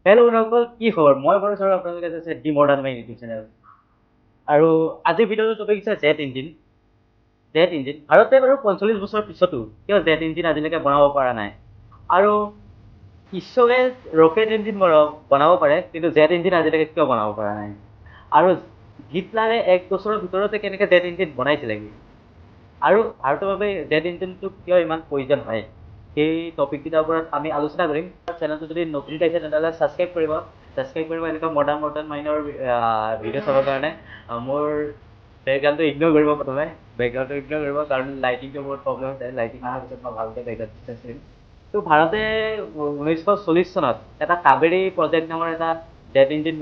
Hello' বন্ধুসকল, কি খবৰ? মই বাৰু ছাৰ আপোনালোকে চাইছে D modern my YouTube channel. আৰু আজিৰ ভিডিঅ'টো টপিক হৈছে জেট ইঞ্জিন। জেট ইঞ্জিন ভাৰতে বাৰু 45 বছৰ পিছতো কিয় জেট ইঞ্জিন আজিলৈকে বনাব পৰা নাই। আৰু ঈশ্বৰে ৰকেট ইঞ্জিন বনাব পাৰে, কিন্তু জেট ইঞ্জিন আজিলৈকে কিয় বনাব পৰা নাই। আৰু হিটলাৰে 1 বছৰৰ ভিতৰতে কেনেকৈ জেট ইঞ্জিন বনাইছিলেগৈ। আৰু ভাৰতৰ বাবে জেট ইঞ্জিনটো কিয় ইমান প্ৰয়োজন হয়, সেই টপিককেইটাৰ ওপৰত আমি আলোচনা কৰিম। চেনেলটো যদি নতুন পাইছে তেতিয়াহ'লে ছাবস্ক্ৰাইব কৰিব এনেকুৱা মডাৰ্ণ মাইনৰ ভিডিঅ' চাবৰ কাৰণে। মোৰ বেকগ্ৰাউণ্ডটো ইগন'ৰ কৰিব, প্ৰথমে বেকগ্ৰাউণ্ডটো ইগন'ৰ কৰিব, কাৰণ লাইটিংটো বহুত প্ৰব্লেম হৈছে। লাইটিং অহাৰ পিছত মই ভালকৈ বেকগ্ৰাউণ্ডটো চেঞ্জ কৰিম। ত' ভাৰতে 1940 চনত এটা কাবেৰী প্ৰজেক্ট নামৰ এটা জেট ইঞ্জিন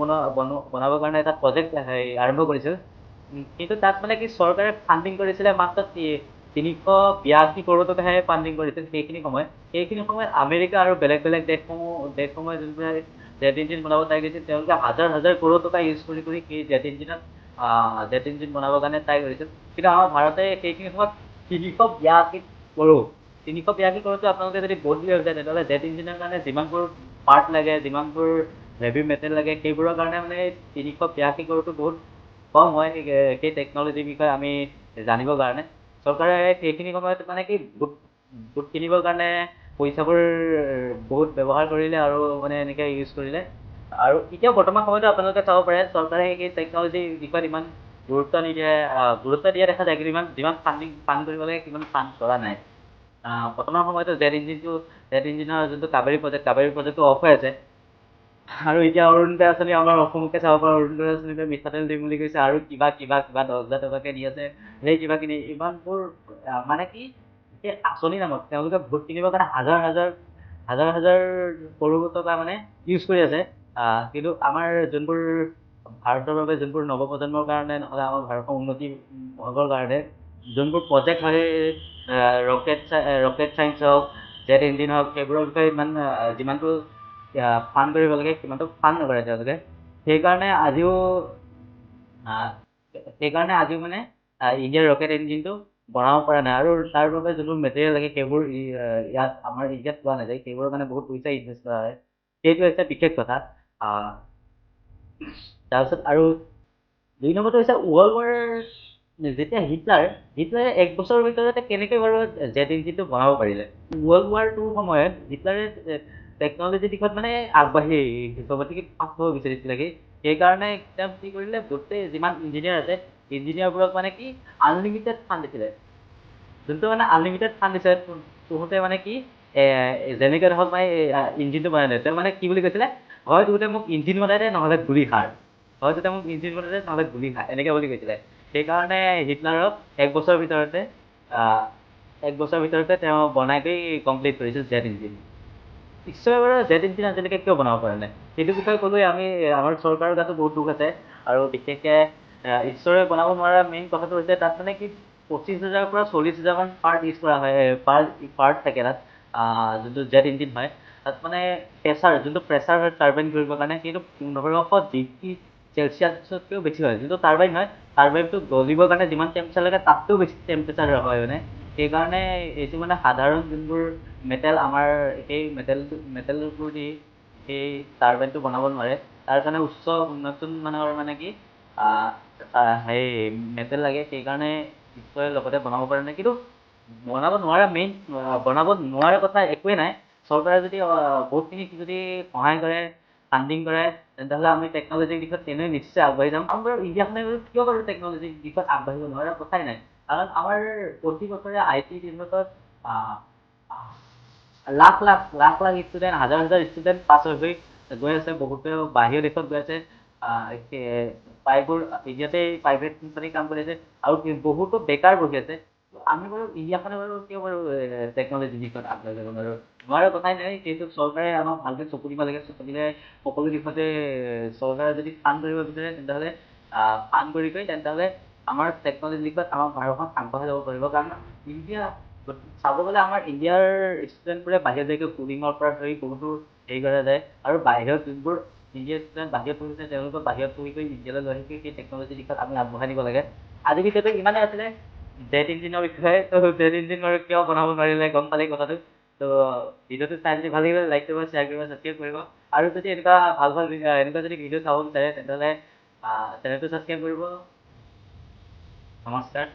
বনাবৰ কাৰণে এটা প্ৰজেক্ট আৰম্ভ কৰিছিল। কিন্তু তাত মানে কি চৰকাৰে ফাণ্ডিং কৰিছিলে মাত্ৰ 382 কৰোৰ টকাহে ফাণ্ডিং কৰিছিল সেইখিনি সময়ত। আমেৰিকা আৰু বেলেগ বেলেগ দেশসমূহে যোনবিলাক জেট ইঞ্জিন বনাব ট্ৰাই কৰিছিল, তেওঁলোকে হাজাৰ হাজাৰ কৰোৰ টকা ইউজ কৰি সেই জেট ইঞ্জিন বনাবৰ কাৰণে ট্ৰাই কৰিছিল। কিন্তু আমাৰ ভাৰতে সেইখিনি সময়ত 382 কৰোৰটো আপোনালোকে যদি বহুত বুলি ভাবিছে, তেতিয়াহ'লে জেট ইঞ্জিনৰ কাৰণে যিমানবোৰ পাৰ্ট লাগে, যিমানবোৰ হেভি মেটেল লাগে, সেইবোৰৰ কাৰণে মানে 382 কৰোৰটো বহুত কম হয়। সেই টেকন'লজিৰ বিষয়ে আমি জানিবৰ কাৰণে চৰকাৰে সেইখিনি সময়ত মানে কি বুট কিনিবৰ কাৰণে পইচাবোৰ বহুত ব্যৱহাৰ কৰিলে আৰু মানে এনেকৈ ইউজ কৰিলে। আৰু এতিয়া বৰ্তমান সময়তো আপোনালোকে চাব পাৰে, চৰকাৰে সেই টেকন'লজিৰ বিষয়ত ইমান গুৰুত্ব দিয়া দেখা যায়, কিন্তু যিমান ফাণ্ড কৰিব লাগে সিমান ফাণ্ড কৰা নাই। বৰ্তমান সময়তো জেট ইঞ্জিনৰ যোনটো কাবেৰী প্ৰজেক্টটো অফ হৈ আছে। আৰু এতিয়া অৰুণোদয় আঁচনি আমাৰ অসমকে চাব পাৰোঁ। অৰুণোদয় আঁচনিতে মিঠাতেল দিম বুলি কৈছে, আৰু কিবা 10,000 টকাকৈ দি আছে। সেই কিবাখিনি ইমানবোৰ মানে কি সেই আঁচনি নামত তেওঁলোকে ভোট কিনিবৰ কাৰণে হাজাৰ হাজাৰ কৰোৰ টকা মানে ইউজ কৰি আছে। কিন্তু আমাৰ যোনবোৰ ভাৰতৰ বাবে, যোনবোৰ নৱপ্ৰজন্মৰ কাৰণে, নহ'লে আমাৰ ভাৰতৰ উন্নতি হ'বৰ কাৰণে যোনবোৰ প্ৰজেক্ট হয়, ৰকেট চাইন্স হওক, জেট ইঞ্জিন হওক, সেইবোৰৰ বিষয়ে ইমান যিমানটো ফাণ্ড কৰিব লাগে সিমানটো ফাণ্ড নকৰে তেওঁলোকে। সেইকাৰণে আজিও মানে ইণ্ডিয়াৰ ৰকেট ইঞ্জিনটো বনাব পৰা নাই। আৰু তাৰ বাবে যোনবোৰ মেটেৰিয়েল লাগে সেইবোৰ ইয়াত আমাৰ ইণ্ডিয়াত পোৱা নাযায়। সেইবোৰৰ কাৰণে বহুত পইচা ইনভেষ্ট কৰা হয়। সেইটো হৈছে বিশেষ কথা। তাৰপিছত আৰু 2 নম্বৰটো হৈছে ৱৰ্ল্ড ৱাৰ। যেতিয়া হিটলাৰে 1 বছৰৰ ভিতৰতে কেনেকৈ বাৰু জেট ইঞ্জিনটো বনাব পাৰিলে। ৱৰ্ল্ড ৱাৰ টুৰ সময়ত হিটলাৰে টেকন'লজিৰ দিশত মানে আগবাঢ়ি চবতকৈ ফাৰ্ষ্ট হ'ব বিচাৰিছিলে। সেইকাৰণে তেওঁ কি কৰিলে, গোটেই যিমান ইঞ্জিনিয়াৰ আছে ইঞ্জিনিয়াৰবোৰক মানে কি আনলিমিটেড ফাণ্ড দিছিলে। যোনটো মানে আনলিমিটেড ফাণ্ড দিছে, তহঁতে মানে কি যেনেকৈ ধৰক মানে ইঞ্জিনটো বনাই দিয়ে। তেওঁ মানে কি বুলি কৈছিলে, হয় তহঁতে মোক ইঞ্জিন বনাই দে, নহ'লে গুলি খাৰ। এনেকৈ বুলি কৈছিলে। সেইকাৰণে হিটলাৰক 1 বছৰৰ ভিতৰতে তেওঁ বনাই কৰি কমপ্লিট কৰিছিল জেট ইঞ্জিন। ঈশ্বৰে বাৰু জেট ইঞ্জিন আজিলৈকে কিয় বনাব পৰা নাই, সেইটো বিষয়ে ক'লোৱে আমি। আমাৰ চৰকাৰৰ গাতো বহুত দুখ আছে। আৰু বিশেষকৈ ঈশ্বৰে বনাব নোৱাৰা মেইন কথাটো হৈছে, তাত মানে কি 25,000 পৰা 40,000 মান পাৰ্ট ইউজ কৰা হয়। পাৰ্ট থাকে তাত, যোনটো জেট ইঞ্জিন হয়। তাত মানে যোনটো প্ৰেছাৰ হয় টাৰ্বাইন কৰিবৰ কাৰণে, সেইটো 1500 ডিগ্ৰী চেলচিয়াছতকৈও বেছি হয়। যোনটো টাৰ্বাইন হয়, টাৰ্বাইনটো গলিবৰ কাৰণে যিমান টেম্পাৰেচাৰ লাগে তাতকৈও বেছি টেম্পাৰেচাৰ হয় মানে। সেইকাৰণে এইটো মানে সাধাৰণ যোনবোৰ মেটেল, আমাৰ সেই মেটেলবোৰ দি সেই টাৰ্বাইনটো বনাব নোৱাৰে। তাৰ কাৰণে উন্নত মানৰ মানে কি সেই মেটেল লাগে। সেইকাৰণে ঈশ্বৰে লগতে বনাব পৰা নাই। কিন্তু বনাব নোৱাৰা কথা একোৱেই নাই। চৰকাৰে যদি বহুতখিনি যদি সহায় কৰে, ফাণ্ডিং কৰে, তেতিয়াহ'লে আমি টেকন'লজিৰ দিশত তেনেই নিশ্চয় আগবাঢ়ি যাম। আমাৰ বাৰু ইণ্ডিয়াখনে কিয় বাৰু টেকন'লজিৰ দিশত আগবাঢ়িব নোৱাৰা কথাই নাই। কাৰণ আমাৰ প্ৰতি বছৰে IT বিভাগত লাখ লাখ ষ্টুডেণ্ট, হাজাৰ হাজাৰ ষ্টুডেণ্ট পাছ হৈ গৈ আছে। বহুতে বাহিৰৰ দেশত গৈ আছে। প্ৰায়বোৰ ইণ্ডিয়াতেই প্ৰাইভেট কোম্পানী কাম কৰি আছে, আৰু বহুতো বেকাৰ বহি আছে। আমি বাৰু ইণ্ডিয়াখনে বাৰু কিয় বাৰু টেকন'লজিৰ দিশত আগবাঢ়ি যাব নোৱাৰা কথাই নাই। কিন্তু চৰকাৰে আমাক ভালকৈ চকু দিব লাগে। চকু দিলে সকলো দিশতে চৰকাৰে যদি ফাণ্ড কৰিব বিচাৰে, তেতিয়াহ'লে ফাণ্ড তেতিয়াহ'লে আমাৰ টেকন'লজিৰ দিশত আমাৰ ভাৰতখন আগবাঢ়ি যাব পাৰিব। কাৰণ চাব গ'লে আমাৰ ইণ্ডিয়াৰ ষ্টুডেণ্টবোৰে বাহিৰত যাই কোডিঙৰ পৰা ধৰি বহুতো হেৰি কৰা যায়। আৰু বাহিৰত যোনবোৰ ইণ্ডিয়াৰ ষ্টুডেণ্ট বাহিৰত পঢ়িছে, তেওঁলোকক বাহিৰত পঢ়ি কৰি ইণ্ডিয়ালৈ লৈ আহি সেই টেকন'লজিৰ দিশত আমি আগবঢ়াই নিব লাগে। আজিৰ ভিডিঅ'টো ইমানেই আছিলে জেট ইঞ্জিনৰ বিষয়ে। জেট ইঞ্জিন বাৰু কিয় বনাব নোৱাৰিলে গম পালেই কথাটো। তো ভিডিঅ'টো চাই যদি ভাল লাগিলে লাইক কৰিব, শ্বেয়াৰ কৰিব, ছাবস্ক্ৰাইব কৰিব। আৰু যদি এনেকুৱা ভাল ভাল এনেকুৱা যদি ভিডিঅ' চাব বিচাৰে তেতিয়াহ'লে চেনেলটো ছাবস্ক্ৰাইব কৰিব। নমস্কাৰ।